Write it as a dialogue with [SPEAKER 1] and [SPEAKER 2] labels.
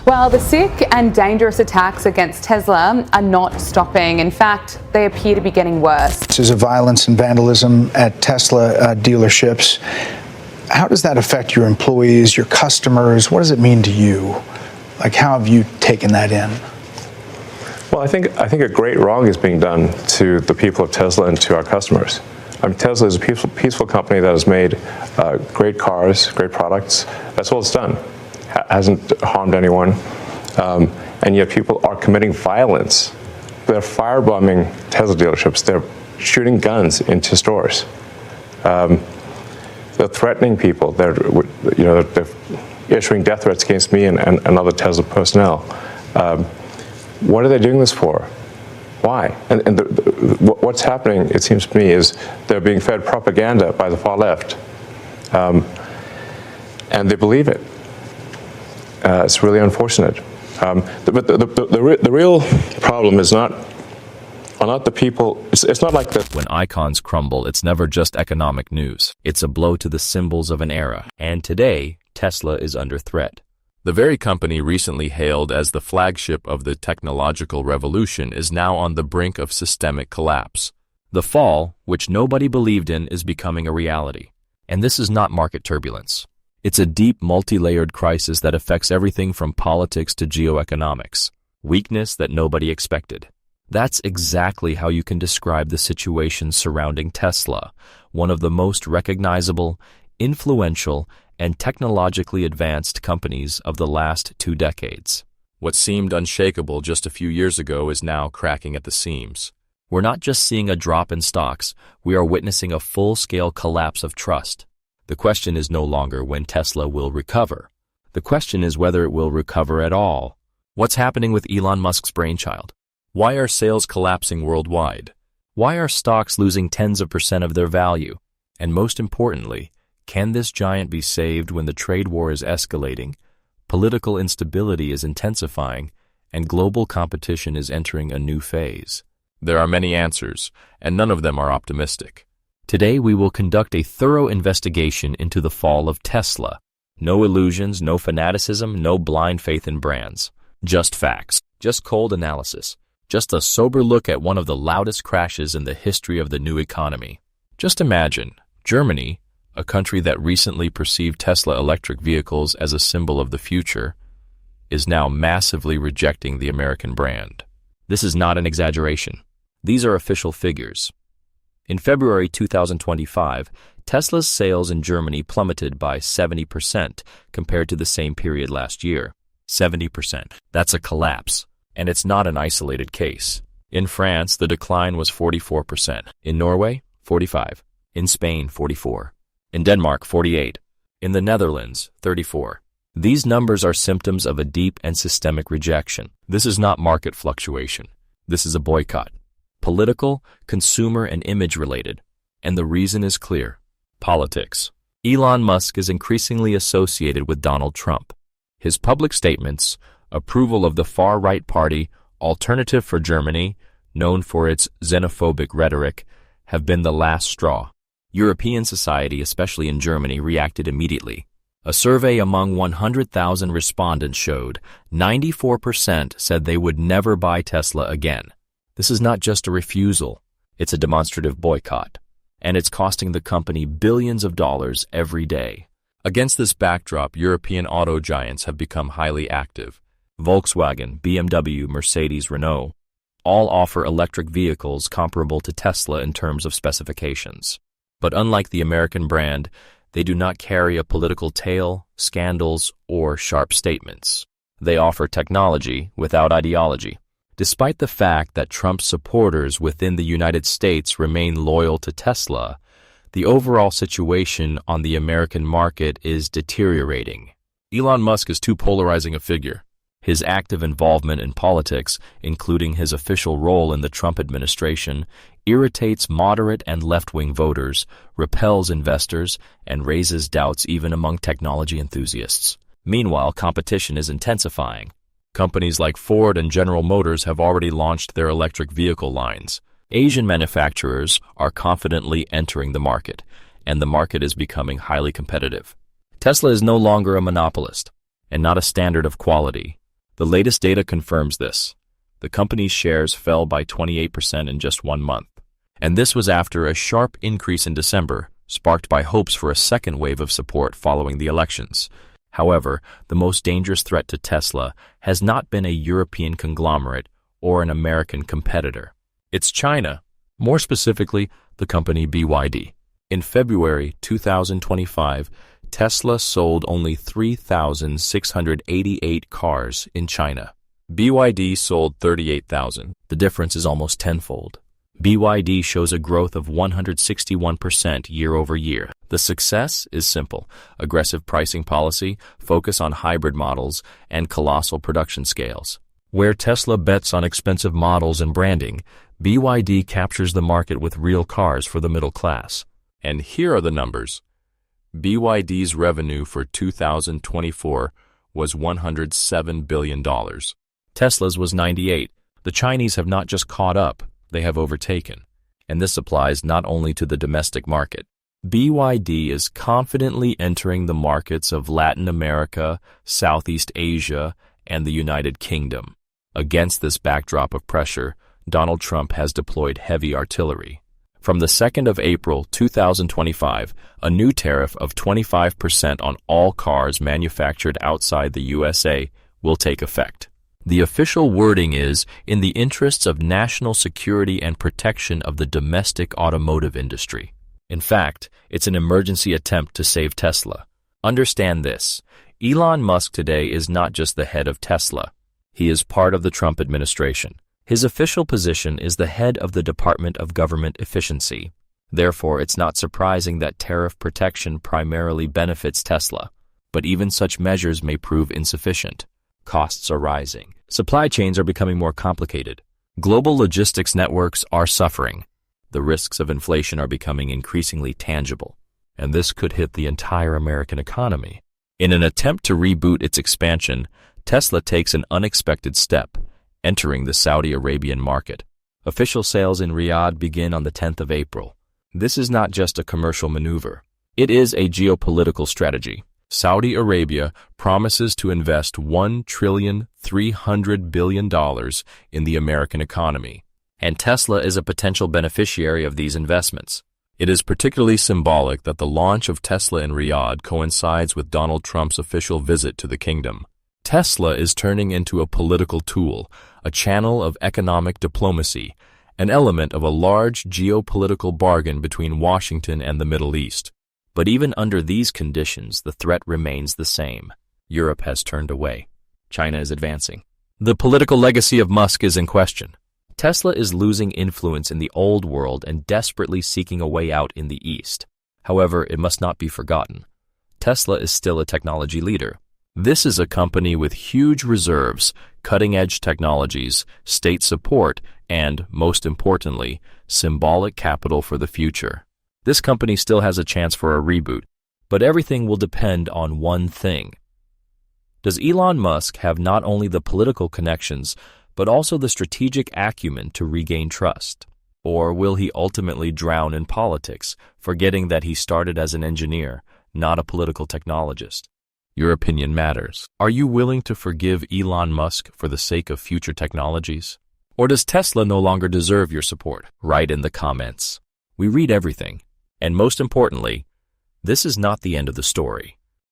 [SPEAKER 1] Well, the sick and dangerous attacks against Tesla are not stopping. In fact, they appear to be getting worse.
[SPEAKER 2] This is violence and vandalism at Tesla dealerships. How does that affect your employees, your customers? What does it mean to you? Like, how have you taken that in?
[SPEAKER 3] Well, I think a great wrong is being done to the people of Tesla and to our customers. I mean, Tesla is a peaceful company that has made great cars, great products. That's all it's done. Hasn't harmed anyone. And yet people are committing violence. They're firebombing Tesla dealerships. They're shooting guns into stores. They're threatening people. They're issuing death threats against me and other Tesla personnel. What are they doing this for? Why? And what's happening, it seems to me, is they're being fed propaganda by the far left, and they believe it. It's really unfortunate. But the real problem is not the people. It's not like that.
[SPEAKER 4] When icons crumble, it's never just economic news. It's a blow to the symbols of an era. And today, Tesla is under threat. The very company recently hailed as the flagship of the technological revolution is now on the brink of systemic collapse. The fall, which nobody believed in, is becoming a reality. And this is not market turbulence. It's a deep, multi-layered crisis that affects everything from politics to geoeconomics. Weakness that nobody expected. That's exactly how you can describe the situation surrounding Tesla, one of the most recognizable, influential, and technologically advanced companies of the last 2 decades. What seemed unshakable just a few years ago is now cracking at the seams. We're not just seeing a drop in stocks, we are witnessing a full-scale collapse of trust. The question is no longer when Tesla will recover. The question is whether it will recover at all. What's happening with Elon Musk's brainchild? Why are sales collapsing worldwide? Why are stocks losing tens of % of their value? And most importantly, can this giant be saved when the trade war is escalating, political instability is intensifying, and global competition is entering a new phase? There are many answers, and none of them are optimistic. Today we will conduct a thorough investigation into the fall of Tesla. No illusions, no fanaticism, no blind faith in brands. Just facts, just cold analysis, just a sober look at one of the loudest crashes in the history of the new economy. Just imagine, Germany, a country that recently perceived Tesla electric vehicles as a symbol of the future, is now massively rejecting the American brand. This is not an exaggeration. These are official figures. In February 2025, Tesla's sales in Germany plummeted by 70% compared to the same period last year. 70%. That's a collapse. And it's not an isolated case. In France, the decline was 44%. In Norway, 45%. In Spain, 44%. In Denmark, 48%. In the Netherlands, 34%. These numbers are symptoms of a deep and systemic rejection. This is not market fluctuation. This is a boycott. Political, consumer, and image-related. And the reason is clear. Politics. Elon Musk is increasingly associated with Donald Trump. His public statements, approval of the far-right party, Alternative for Germany, known for its xenophobic rhetoric, have been the last straw. European society, especially in Germany, reacted immediately. A survey among 100,000 respondents showed 94% said they would never buy Tesla again. This is not just a refusal, it's a demonstrative boycott, and it's costing the company billions of dollars every day. Against this backdrop, European auto giants have become highly active. Volkswagen, BMW, Mercedes, Renault all offer electric vehicles comparable to Tesla in terms of specifications. But unlike the American brand, they do not carry a political tail, scandals, or sharp statements. They offer technology without ideology. Despite the fact that Trump's supporters within the United States remain loyal to Tesla, the overall situation on the American market is deteriorating. Elon Musk is too polarizing a figure. His active involvement in politics, including his official role in the Trump administration, irritates moderate and left-wing voters, repels investors, and raises doubts even among technology enthusiasts. Meanwhile, competition is intensifying. Companies like Ford and General Motors have already launched their electric vehicle lines. Asian manufacturers are confidently entering the market, and the market is becoming highly competitive. Tesla is no longer a monopolist, and not a standard of quality. The latest data confirms this. The company's shares fell by 28% in just 1 month. And this was after a sharp increase in December, sparked by hopes for a second wave of support following the elections. However, the most dangerous threat to Tesla has not been a European conglomerate or an American competitor. It's China, more specifically, the company BYD. In February 2025, Tesla sold only 3,688 cars in China. BYD sold 38,000. The difference is almost tenfold. BYD shows a growth of 161% year over year. The success is simple: aggressive pricing policy, focus on hybrid models, and colossal production scales. Where Tesla bets on expensive models and branding, BYD captures the market with real cars for the middle class. And here are the numbers. BYD's revenue for 2024 was $107 billion. Tesla's was 98. The Chinese have not just caught up, they have overtaken. And this applies not only to the domestic market. BYD is confidently entering the markets of Latin America, Southeast Asia, and the United Kingdom. Against this backdrop of pressure, Donald Trump has deployed heavy artillery. From the 2nd of April 2025, a new tariff of 25% on all cars manufactured outside the USA will take effect. The official wording is, in the interests of national security and protection of the domestic automotive industry. In fact, it's an emergency attempt to save Tesla. Understand this: Elon Musk today is not just the head of Tesla. He is part of the Trump administration. His official position is the head of the Department of Government Efficiency. Therefore, it's not surprising that tariff protection primarily benefits Tesla. But even such measures may prove insufficient. Costs are rising. Supply chains are becoming more complicated. Global logistics networks are suffering. The risks of inflation are becoming increasingly tangible. And this could hit the entire American economy. In an attempt to reboot its expansion, Tesla takes an unexpected step, entering the Saudi Arabian market. Official sales in Riyadh begin on the 10th of April. This is not just a commercial maneuver. It is a geopolitical strategy. Saudi Arabia promises to invest $1.3 trillion in the American economy, and Tesla is a potential beneficiary of these investments. It is particularly symbolic that the launch of Tesla in Riyadh coincides with Donald Trump's official visit to the kingdom. Tesla is turning into a political tool, a channel of economic diplomacy, an element of a large geopolitical bargain between Washington and the Middle East. But even under these conditions, the threat remains the same. Europe has turned away. China is advancing. The political legacy of Musk is in question. Tesla is losing influence in the old world and desperately seeking a way out in the East. However, it must not be forgotten. Tesla is still a technology leader. This is a company with huge reserves, cutting-edge technologies, state support, and, most importantly, symbolic capital for the future. This company still has a chance for a reboot, but everything will depend on one thing. Does Elon Musk have not only the political connections, but also the strategic acumen to regain trust? Or will he ultimately drown in politics, forgetting that he started as an engineer, not a political technologist? Your opinion matters. Are you willing to forgive Elon Musk for the sake of future technologies? Or does Tesla no longer deserve your support? Write in the comments. We read everything. And most importantly, this is not the end of the story.